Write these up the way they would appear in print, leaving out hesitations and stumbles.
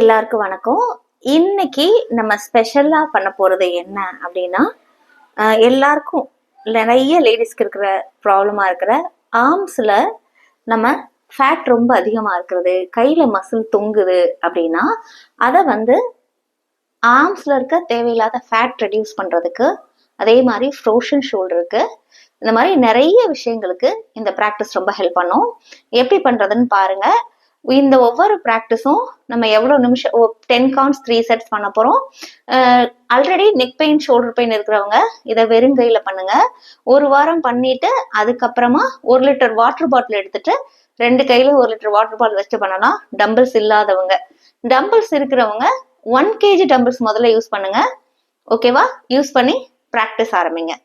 எல்லாருக்கும் வணக்கம். இன்னைக்கு நம்ம ஸ்பெஷலா பண்ண போறது என்ன அப்படின்னா, எல்லாருக்கும் நிறைய லேடிஸ்க்கு இருக்கிற ப்ராப்ளமா இருக்கிற ஆர்ம்ஸ்ல நம்ம ஃபேட் ரொம்ப அதிகமா இருக்கிறது, கையில மசில் தொங்குது அப்படின்னா அதை ஆர்ம்ஸ்ல இருக்க தேவையில்லாத ஃபேட் ரெடியூஸ் பண்றதுக்கு, அதே மாதிரி ஃப்ரோஷன் ஷோல்டருக்கு, இந்த மாதிரி நிறைய விஷயங்களுக்கு இந்த ப்ராக்டிஸ் ரொம்ப ஹெல்ப் பண்ணும். எப்படி பண்றதுன்னு பாருங்க. இந்த ஒவ்வொரு ப்ராக்டிஸும் நம்ம எவ்வளவு நிமிஷம் 10 கவுண்ட்ஸ் 3 செட்ஸ் பண்ண போறோம். Already neck pain shoulder pain இருக்கிறவங்க இதை வெறுங்கையில பண்ணுங்க. ஒரு வாரம் பண்ணிட்டு அதுக்கப்புறமா 1 லிட்டர் வாட்டர் பாட்டில் எடுத்துட்டு 2 கையில 1 லிட்டர் வாட்டர் பாட்டில் வச்சு பண்ணலாம். டம்பிள்ஸ் இல்லாதவங்க, டம்பிள்ஸ் இருக்கிறவங்க 1 kg டம்பிள்ஸ் முதல்ல யூஸ் பண்ணுங்க. ஓகேவா? யூஸ் பண்ணி ப்ராக்டிஸ் ஆரம்பிங்க.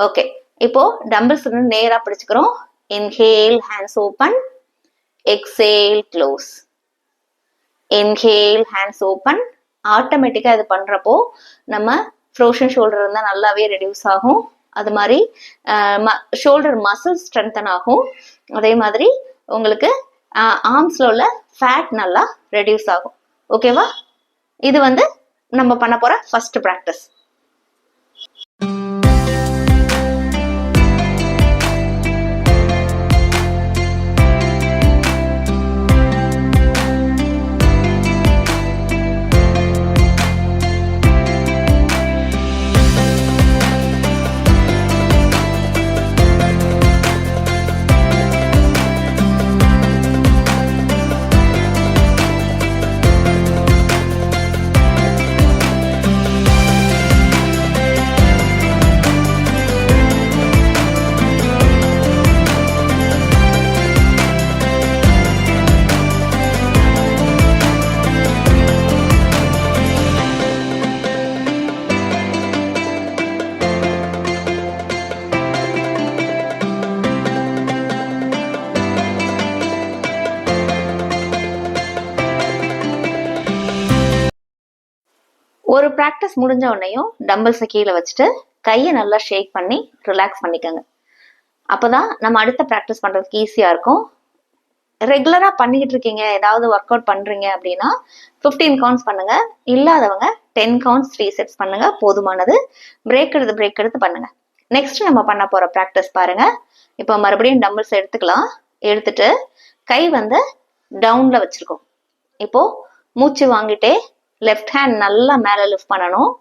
ஓகே, இப்போ டம்பிள்ஸ் நேரா பிடிச்சுக்கிறோம். Inhale, hands open. Exhale, close. Inhale, hands open. ஆட்டோமேட்டிக்கா இது பண்றப்போ நம்ம ஃப்ரோஷன் ஷோல்டர் இருந்தா நல்லாவே ரெடியூஸ் ஆகும். அது மாதிரி ஷோல்டர் மசில் ஸ்ட்ரென்தன் ஆகும். அதே மாதிரி உங்களுக்கு ஆர்ம்ஸ்ல உள்ள ஃபேட் நல்லா ரெடியூஸ் ஆகும். ஓகேவா? இது நம்ம பண்ண போற ஃபர்ஸ்ட் ப்ராக்டிஸ். ஒரு ப்ராக்டிஸ் முடிஞ்ச உடனேயும் டம்பிள்ஸை கீழே வச்சுட்டு கையை நல்லா ஷேக் பண்ணி ரிலாக்ஸ் பண்ணிக்கோங்க. அப்போதான் நம்ம அடுத்த ப்ராக்டிஸ் பண்ணுறதுக்கு ஈஸியாக இருக்கும். ரெகுலராக பண்ணிக்கிட்டு இருக்கீங்க, ஏதாவது ஒர்க் அவுட் பண்ணுறீங்க அப்படின்னா 15 கவுண்ட்ஸ் பண்ணுங்க. இல்லாதவங்க 10 கவுண்ட்ஸ் 3 செட்ஸ் பண்ணுங்க, போதுமானது. பிரேக் எடுத்து பண்ணுங்க. நெக்ஸ்ட் நம்ம பண்ண போகிற ப்ராக்டிஸ் பாருங்க. இப்போ மறுபடியும் டம்பிள்ஸ் எடுத்துக்கலாம். எடுத்துட்டு கை டவுன்ல வச்சிருக்கோம். இப்போ மூச்சு வாங்கிட்டே லெஃப்ட் ஹேண்ட் நல்லா மேல லிஃப்ட் பண்ணணும்.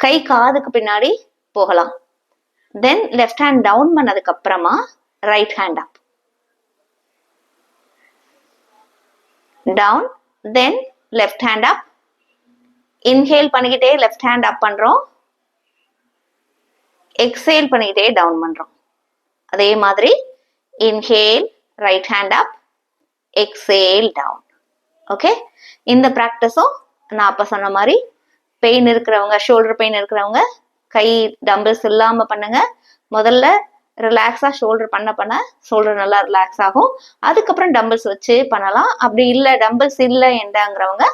கை காதுக்கு பின்னாடி போகலாம். தென் லெஃப்ட் ஹேண்ட் டவுன் பண்ணதுக்கு அப்புறமா right hand up, down, then left hand up. Inhale பண்ணிக்கிட்டே லெஃப்ட் ஹேண்ட் அப் பண்றோம். எக்ஸேல் பண்ணிக்கிட்டே டவுன் பண்றோம். அதே மாதிரி inhale right hand up, exhale down. Okay, இந்த ப்ராக்டிஸும் நான் அப்ப சொன்ன மாதிரி பெயின் இருக்கிறவங்க, ஷோல்டர் பெயின் இருக்கிறவங்க கை டம்பிள்ஸ் இல்லாம பண்ணுங்க. முதல்ல ரிலாக்ஸா ஷோல்டர் பண்ண ஷோல்டர் நல்லா ரிலாக்ஸ் ஆகும். அதுக்கப்புறம் டம்பிள்ஸ் வச்சு பண்ணலாம். அப்படி இல்லை, டம்பிள்ஸ் இல்லை என்றாங்கிறவங்க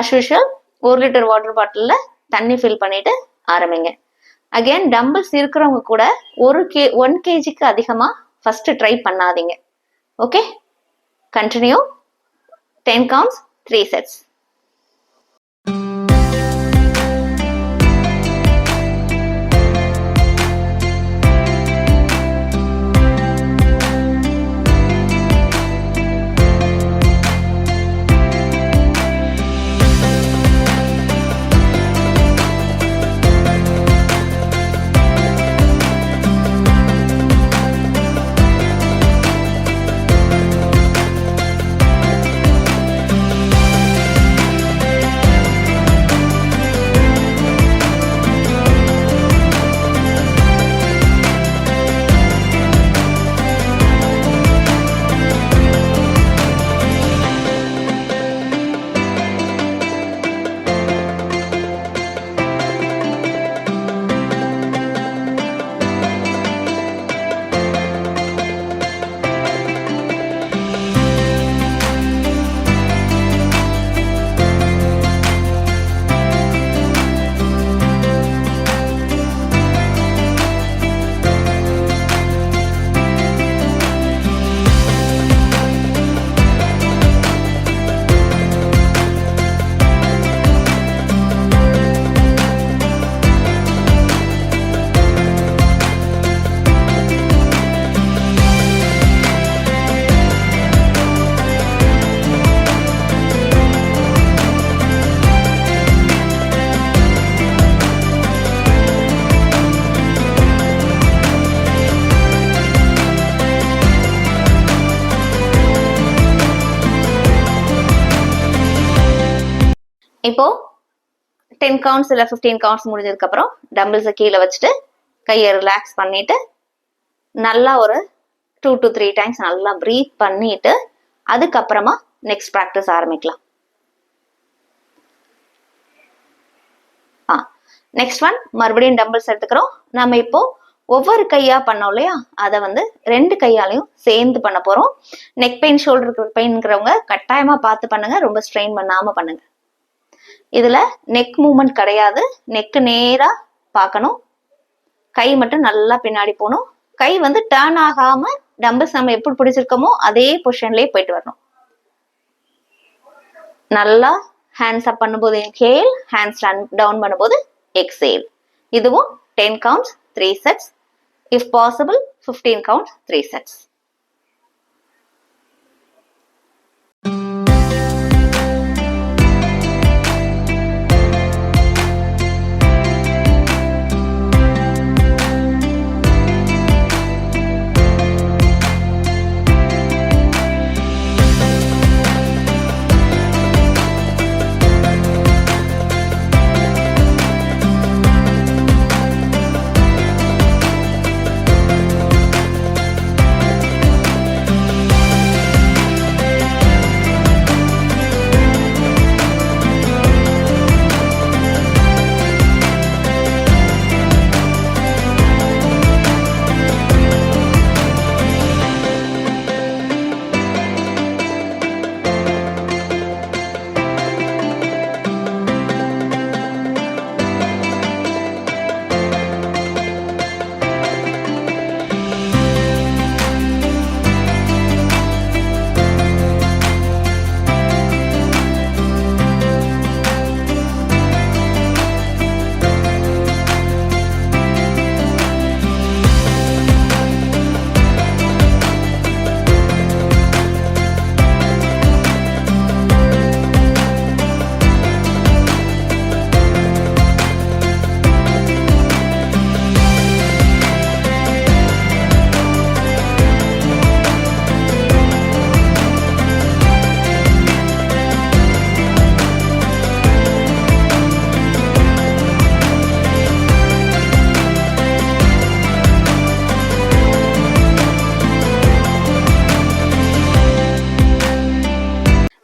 அஸ் யூஷுவல் 1 லிட்டர் வாட்டர் பாட்டில்ல தண்ணி ஃபில் பண்ணிட்டு ஆரம்பிங்க. அகைன் டம்பிள்ஸ் இருக்கிறவங்க கூட 1 kgக்கு அதிகமா ஃபர்ஸ்ட் ட்ரை பண்ணாதீங்க. Okay, continue. 10 counts, 3 sets. இப்போ 10 கவுண்ட்ஸ் இல்லை 15 கவுண்ட்ஸ் முடிஞ்சதுக்கப்புறம் டம்பிள்ஸை கீழே வச்சுட்டு கையை ரிலாக்ஸ் பண்ணிட்டு நல்லா ஒரு 2 to 3 டைம்ஸ் நல்லா ப்ரீத் பண்ணிட்டு அதுக்கப்புறமா நெக்ஸ்ட் ப்ராக்டிஸ் ஆரம்பிக்கலாம். நெக்ஸ்ட் ஒன் மறுபடியும் டம்பிள்ஸ் எடுத்துக்கிறோம். நம்ம இப்போ ஒவ்வொரு கையா பண்ணோம் இல்லையா, அதை 2 கையாலையும் சேர்ந்து பண்ண போறோம். நெக் பெயின் ஷோல்டர் பெயின்ங்கிறவங்க கட்டாயமா பார்த்து பண்ணுங்க, ரொம்ப ஸ்ட்ரெயின் பண்ணாம பண்ணுங்க. இதுல நெக் மூவ்மெண்ட் கிடையாது, நெக்கு நேரா பார்க்கணும், கை மட்டும் நல்லா பின்னாடி போகணும். கை டேர்ன் ஆகாம டம்பிள்ஸ் நம்ம எப்படி பிடிச்சிருக்கோமோ அதே பொசிஷன்லயே போயிட்டு வரணும். நல்லா ஹேண்ட்ஸ் அப் பண்ணும்போது இன்ஹேல், ஹேண்ட்ஸ் டவுன் பண்ணும்போது எக்ஸேல். இதுவும் 10 counts 3 sets, if possible 15 counts 3 sets.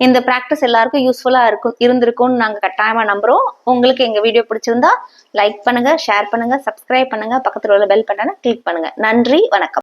இந்த ப்ராக்டிஸ் எல்லாருக்கும் யூஸ்ஃபுல்லா இருந்திருக்கும்னு நாங்க கட்டாயமா நம்புறோம். உங்களுக்கு எங்க வீடியோ பிடிச்சிருந்தா லைக் பண்ணுங்க, ஷேர் பண்ணுங்க, சப்ஸ்கிரைப் பண்ணுங்க, பக்கத்துல உள்ள பெல் பட்டனை கிளிக் பண்ணுங்க. நன்றி, வணக்கம்.